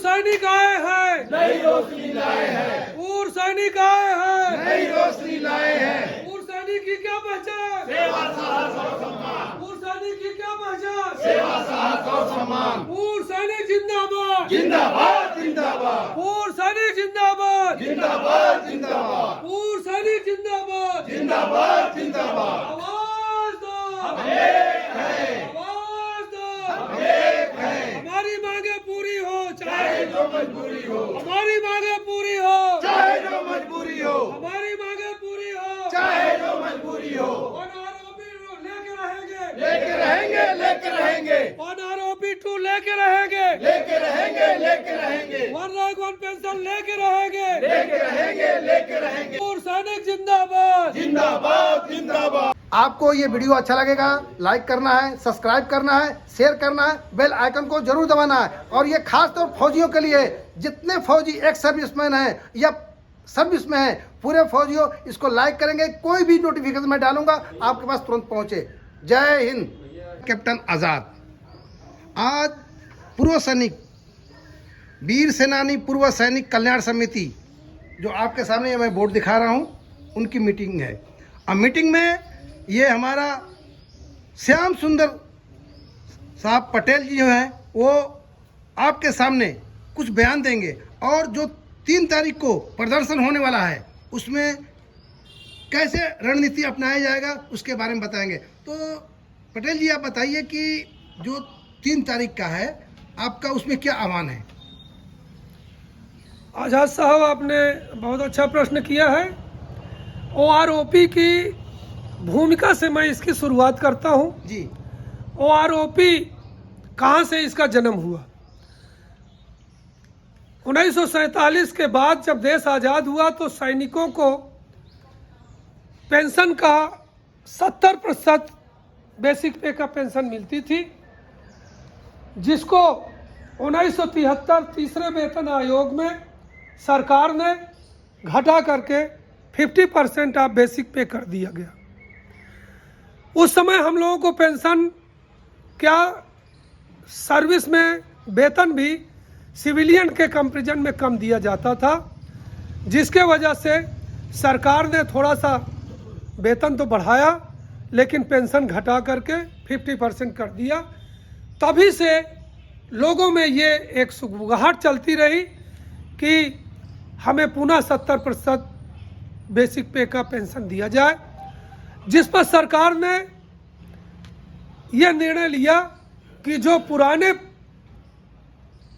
सैनिक आए हैं, नई रोशनी लाए हैं, पूर्व सैनिक आए हैं, नई रोशनी लाए हैं। पूर्व सैनिक की क्या पहचान, सेवा, साहस और सम्मान, पूर्व सैनिक की क्या पहचान, सेवा, साहस और सम्मान। पूर्व सैनिक जिंदाबाद, जिंदाबाद जिंदाबाद, पूर्व सैनिक जिंदाबाद, जिंदाबाद जिंदाबाद, पूर्व सैनिक जिंदाबाद। जिंदाबाद जिंदाबाद। आवाज दो, हम एक हैं, आवाज दो, हम एक हैं। हमारी मांगे पूरी हो, चाहे जो मजबूरी हो, हमारी मांगे पूरी हो, चाहे जो मजबूरी हो, हमारी मांगे पूरी हो। चाहे जो मजबूरी हो। ऑन आरओपी लेके रहेंगे, लेके रहेंगे, लेके रहेंगे, ऑन आरओपी 2 लेके रहेंगे, लेके रहेंगे, लेके रहेंगे, 1 लाख 1 पेंशन लेके रहेंगे। लेके रहेंगे, लेके रहेंगे। पूर्व सैनिक जिंदाबाद। जिंदाबाद जिंदाबाद। आपको ये वीडियो अच्छा लगेगा, लाइक करना है, सब्सक्राइब करना है, शेयर करना है, बेल आइकन को जरूर दबाना है। और ये खास तौर फौजियों के लिए, जितने फौजी एक्स सर्विसमैन हैं या सर्विस में हैं, पूरे फौजियों इसको लाइक करेंगे, कोई भी नोटिफिकेशन मैं डालूंगा आपके पास तुरंत पहुंचे। जय हिंद। कैप्टन आज़ाद आज पूर्व सैनिक, वीर सेनानी पूर्व सैनिक कल्याण समिति, जो आपके सामने मैं बोर्ड दिखा रहा हूँ, उनकी मीटिंग है। अब मीटिंग में ये हमारा श्याम सुंदर साहब पटेल जी जो हैं, वो आपके सामने कुछ बयान देंगे। और जो 3 तारीख को प्रदर्शन होने वाला है, उसमें कैसे रणनीति अपनाया जाएगा उसके बारे में बताएंगे। तो पटेल जी आप बताइए कि जो 3 तारीख का है, आपका उसमें क्या आह्वान है? आजाद साहब, आपने बहुत अच्छा प्रश्न किया है। ओआरओपी की भूमिका से मैं इसकी शुरुआत करता हूं। जी। ओआरओपी कहां से इसका जन्म हुआ? 1947 के बाद जब देश आज़ाद हुआ तो सैनिकों को पेंशन का 70% बेसिक पे का पेंशन मिलती थी, जिसको 1973 तीसरे वेतन आयोग में सरकार ने घटा करके 50% ऑफ बेसिक पे कर दिया गया। उस समय हम लोगों को पेंशन क्या, सर्विस में वेतन भी सिविलियन के कंपैरिजन में कम दिया जाता था, जिसके वजह से सरकार ने थोड़ा सा वेतन तो बढ़ाया लेकिन पेंशन घटा करके 50% कर दिया। तभी से लोगों में ये एक सुगबुगाहट चलती रही कि हमें पुनः 70% बेसिक पे का पेंशन दिया जाए, जिस पर सरकार ने यह निर्णय लिया कि जो पुराने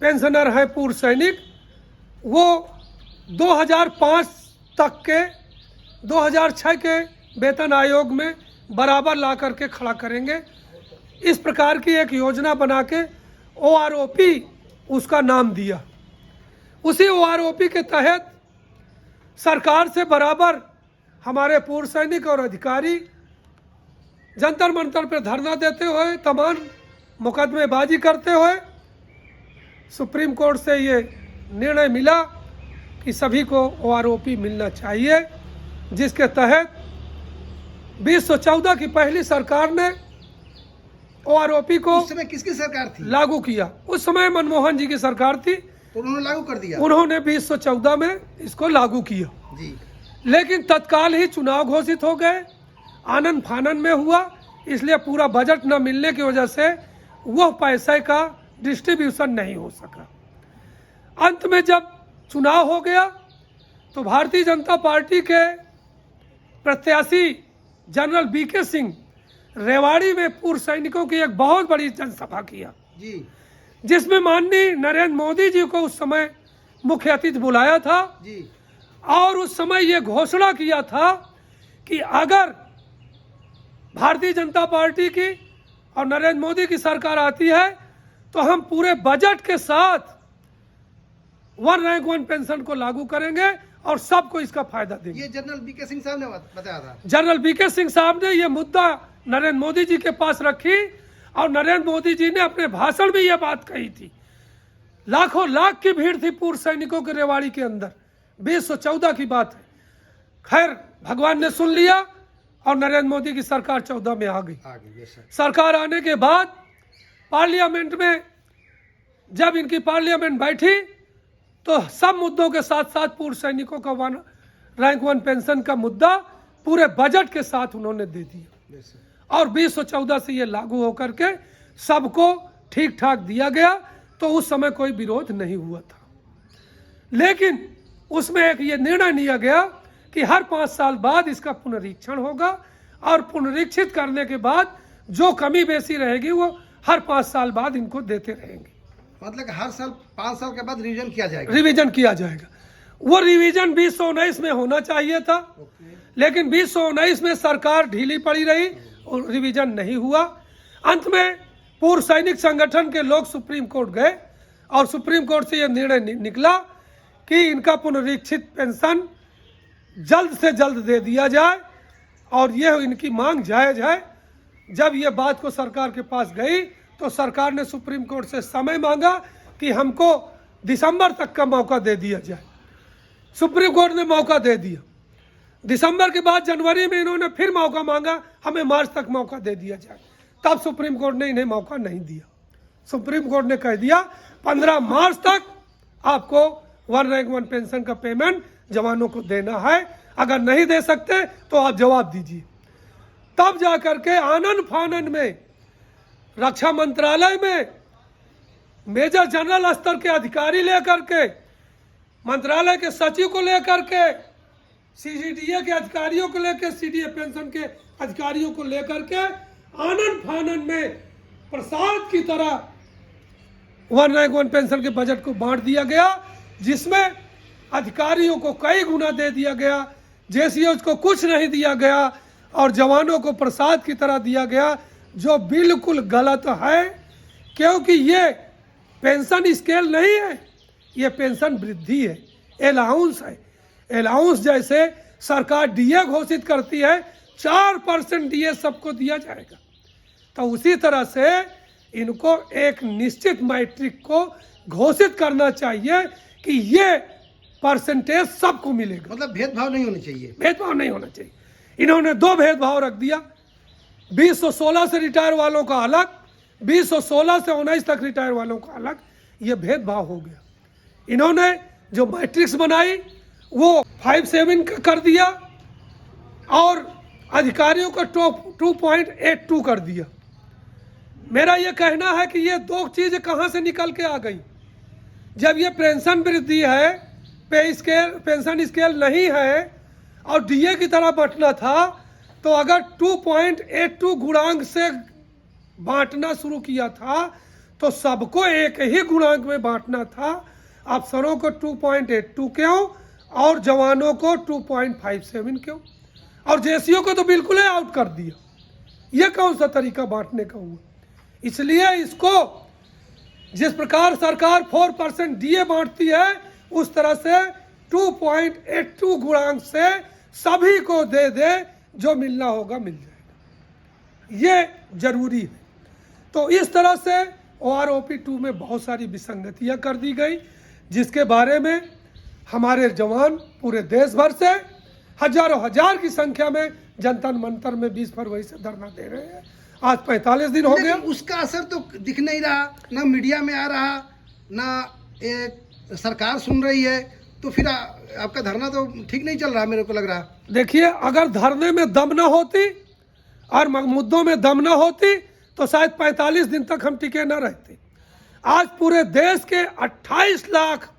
पेंशनर हैं पूर्व सैनिक, वो 2005 तक के 2006 के वेतन आयोग में बराबर ला करके खड़ा करेंगे। इस प्रकार की एक योजना बना के ओआरओपी उसका नाम दिया। उसी ओआरओपी के तहत सरकार से बराबर हमारे पूर्व सैनिक और अधिकारी जंतर मंतर पर धरना देते हुए, तमाम मुकदमेबाजी करते हुए सुप्रीम कोर्ट से ये निर्णय मिला कि सभी को ओआरओपी मिलना चाहिए, जिसके तहत 2014 की पहली सरकार ने ओआरओपी को उस समय किसकी सरकार थी? लागू किया। उस समय मनमोहन जी की सरकार थी, तो उन्होंने लागू कर दिया। उन्होंने 2014 में इसको लागू किया। जी। लेकिन तत्काल ही चुनाव घोषित हो गए, आनन फानन में हुआ, इसलिए पूरा बजट न मिलने की वजह से वह पैसे का डिस्ट्रीब्यूशन नहीं हो सका। अंत में जब चुनाव हो गया तो भारतीय जनता पार्टी के प्रत्याशी जनरल बीके सिंह रेवाड़ी में पूर्व सैनिकों की एक बहुत बड़ी जनसभा किया, जी। जिसमें माननीय नरेंद्र मोदी जी को उस समय मुख्य अतिथि बुलाया था। जी। और उस समय ये घोषणा किया था कि अगर भारतीय जनता पार्टी की और नरेंद्र मोदी की सरकार आती है तो हम पूरे बजट के साथ 1 रैंक 1 पेंशन को लागू करेंगे और सबको इसका फायदा देंगे। ये जनरल बीके सिंह साहब ने बताया था। जनरल बीके सिंह साहब ने यह मुद्दा नरेंद्र मोदी जी के पास रखी और नरेंद्र मोदी जी ने अपने भाषण में यह बात कही थी। लाखों लाख की भीड़ थी पूर्व सैनिकों के रेवाड़ी के अंदर, 2014 की बात है। खैर, भगवान ने सुन लिया और नरेंद्र मोदी की सरकार 14 में आ गई। सरकार आने के बाद पार्लियामेंट में जब इनकी पार्लियामेंट बैठी तो सब मुद्दों के साथ साथ पूर्व सैनिकों का रैंक 1 पेंशन का मुद्दा पूरे बजट के साथ उन्होंने दे दिया और 2014 से ये लागू होकर के सबको ठीक ठाक दिया गया। तो उस समय कोई विरोध नहीं हुआ था, लेकिन उसमें एक ये निर्णय लिया गया कि हर 5 साल बाद इसका पुनरीक्षण होगा और पुनरीक्षित करने के बाद जो कमी बेसी रहेगी वो हर 5 साल बाद इनको देते रहेंगे। मतलब कि हर साल 5 साल के बाद रिवीजन किया जाएगा। रिवीजन किया जाएगा। वो रिवीजन 2019 में होना चाहिए था, लेकिन 2019 में सरकार ढीली पड़ी रही और रिवीजन नहीं हुआ। अंत में पूर्व सैनिक संगठन के लोग सुप्रीम कोर्ट गए और सुप्रीम कोर्ट से यह निर्णय निकला कि इनका पुनरीक्षित पेंशन जल्द से जल्द दे दिया जाए और यह इनकी मांग जायज है। जब यह बात को सरकार के पास गई तो सरकार ने सुप्रीम कोर्ट से समय मांगा कि हमको दिसंबर तक का मौका दे दिया जाए। सुप्रीम कोर्ट ने मौका दे दिया। दिसंबर के बाद जनवरी में इन्होंने फिर मौका मांगा, हमें मार्च तक मौका दे दिया जाए। तब सुप्रीम कोर्ट ने इन्हें मौका नहीं दिया। सुप्रीम कोर्ट ने कह दिया 15 मार्च तक आपको 1 रैंक 1 पेंशन का पेमेंट जवानों को देना है, अगर नहीं दे सकते तो आप जवाब दीजिए। तब जाकर के आनन फानन में रक्षा मंत्रालय में मेजर जनरल स्तर के अधिकारी लेकर के, मंत्रालय के सचिव को लेकर के, सीजीडीए के अधिकारियों को लेकर, सीडीए पेंशन के अधिकारियों को लेकर के आनन फानन में प्रसाद की तरह 1 रैंक 1 पेंशन के बजट को बांट दिया गया, जिसमें अधिकारियों को कई गुना दे दिया गया, जेसीओज को कुछ नहीं दिया गया और जवानों को प्रसाद की तरह दिया गया, जो बिल्कुल गलत है। क्योंकि ये पेंशन स्केल नहीं है, ये पेंशन वृद्धि है, अलाउंस है। अलाउंस जैसे सरकार डीए घोषित करती है 4% डीए सबको दिया जाएगा, तो उसी तरह से इनको एक निश्चित मैट्रिक को घोषित करना चाहिए कि ये परसेंटेज सबको मिलेगा। मतलब भेदभाव नहीं होना चाहिए। भेदभाव नहीं होना चाहिए। इन्होंने 2 भेदभाव रख दिया। 2016 से रिटायर वालों का अलग, 2016 से 19 तक रिटायर वालों का अलग, ये भेदभाव हो गया। इन्होंने जो मैट्रिक्स बनाई वो 5/7 कर दिया और अधिकारियों को 2.82 कर दिया। मेरा ये कहना है कि ये 2 चीज़ कहाँ से निकल के आ गई। जब ये पेंशन वृद्धि है, पेंशन स्केल नहीं है और डीए की तरह बांटना था, तो अगर 2.82 गुणांक से बांटना शुरू किया था तो सबको एक ही गुणांक में बांटना था। अफसरों को 2.82 क्यों और जवानों को 2.57 क्यों, और जेसीओ को तो बिल्कुल ही आउट कर दिया। ये कौन सा तरीका बांटने का हुआ। इसलिए इसको जिस प्रकार सरकार 4% डीए बांटती है, उस तरह से 2.82 गुणांक से सभी को दे दे, जो मिलना होगा मिल जाएगा। ये जरूरी है। तो इस तरह से OROP 2 में बहुत सारी विसंगतियां कर दी गई, जिसके बारे में हमारे जवान पूरे देश भर से हजारों हजार की संख्या में जनता मंतर में 20 फरवरी से धरना दे रहे हैं। आज 45 दिन हो गए। उसका असर तो दिख नहीं रहा, ना मीडिया में आ रहा, ना सरकार सुन रही है, तो फिर आपका धरना तो ठीक नहीं चल रहा मेरे को लग रहा। देखिए, अगर धरने में दम ना होती और मुद्दों में दम ना होती तो शायद 45 दिन तक हम टिके ना रहते। आज पूरे देश के 28 लाख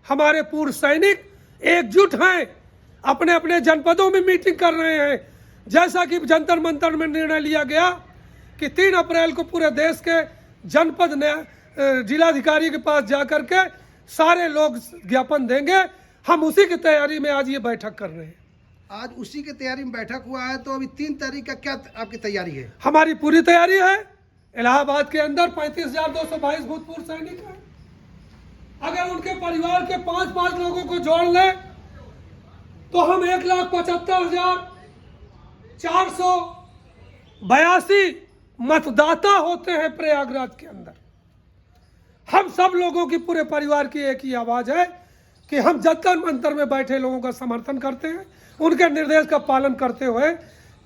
हमारे पूर्व सैनिक एकजुट हैं, अपने अपने जनपदों में मीटिंग कर रहे हैं। जैसा कि जंतर मंतर में निर्णय लिया गया कि 3 अप्रैल को पूरे देश के जनपद जिलाधिकारी के पास जाकर के सारे लोग ज्ञापन देंगे। हम उसी की तैयारी में आज ये बैठक कर रहे हैं। आज उसी की तैयारी में बैठक हुआ है, तो अभी 3 तारीख का क्या आपकी तैयारी है? हमारी पूरी तैयारी है। इलाहाबाद के अंदर 35,222 भूतपूर्व सैनिक हैं। अगर उनके परिवार के 5-5 लोगों को जोड़ लें तो हम 1,75,482 मतदाता होते हैं प्रयागराज के अंदर। हम सब लोगों की, पूरे परिवार की एक ही आवाज है कि हम जंतर मंतर में बैठे लोगों का समर्थन करते हैं, उनके निर्देश का पालन करते हुए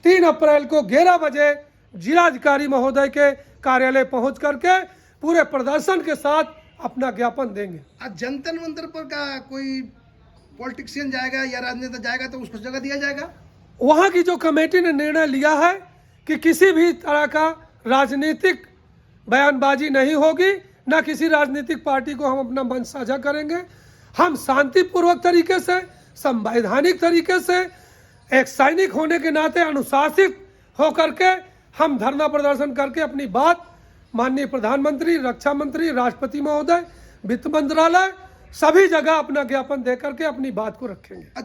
3 अप्रैल को 11 बजे जिलाधिकारी महोदय के कार्यालय पहुंच करके पूरे प्रदर्शन के साथ अपना ज्ञापन देंगे। आज जंतर मंतर पर का कोई पॉलिटिशियन जाएगा या राजनेता जाएगा तो उसको जगह दिया जाएगा? वहाँ की जो कमेटी ने निर्णय लिया है कि किसी भी तरह का राजनीतिक बयानबाजी नहीं होगी, ना किसी राजनीतिक पार्टी को हम अपना मन साझा करेंगे। हम शांतिपूर्वक तरीके से, संवैधानिक तरीके से, एक सैनिक होने के नाते अनुशासित होकर के हम धरना प्रदर्शन करके अपनी बात माननीय प्रधानमंत्री, रक्षा मंत्री, राष्ट्रपति महोदय, वित्त मंत्रालय सभी जगह अपना ज्ञापन दे करके अपनी बात को रखेंगे।